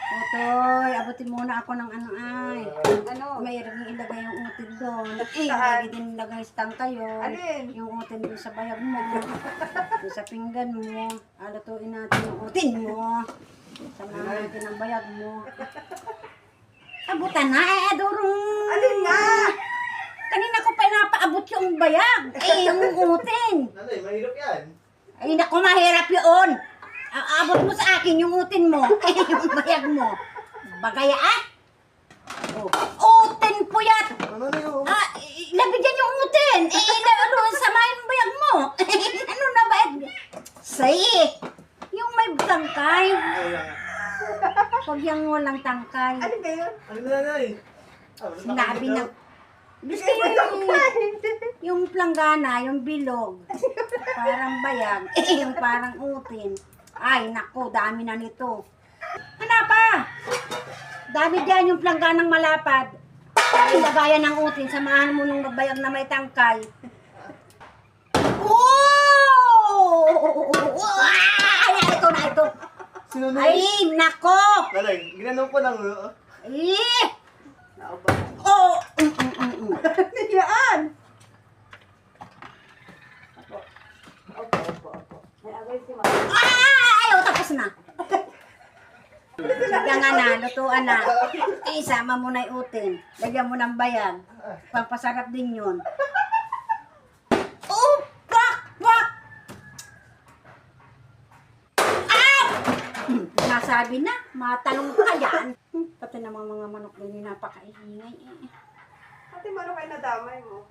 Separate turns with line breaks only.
Otoy, abutin muna ako ng ano ay.
Ano?
Mayroong ilagay yung utin doon.
Saan?
Lagi din ilagay sa tangkay yun.
Alin?
Yung utin doon sa bayag mo. Doon sa pinggan mo. Alutuin natin yung utin mo. Samahan natin ang bayag mo. Abutan na durong.
Alin nga?
Kanina ko pa napaabot yung bayag. Yung utin.
Nanay, mahirap yan.
Ay, naku, mahirap yun. Abot mo sa akin yung utin mo. Yung bayag mo. Bagaya utin po yan.
Ano na yun?
Labi dyan yung utin. Samahin yung bayag mo. Ano na ba? Say, yung may tangkay. Huwag yung walang tangkay.
Ano ba yun?
Ano na, nanay?
Sinabi na, gusto yung planggana, yung bilog. Parang bayag. Yung parang utin. Ay, naku, dami na nito. Ano pa? Dami dyan yung plangganang malapad. Ilagayan ng utin, samahan mo nung bayag na may tangkay. Oh! Ay, ito na ito.
Sino na?
Ay, nako!
Nanay, ginanong ko lang.
Eh! Oh!
Yan!
Ay! Oh, tapos na. Sige nga na, lutuan na. Isama mo na yung utin. Lagyan mo ng bayag. Pampasarap din yun. Oh! Pak! Pak! Ah! Nasabi na, matalong ka yan. Pati namang mga manok din napakaingay.
Ate, mano kayo nadamay mo?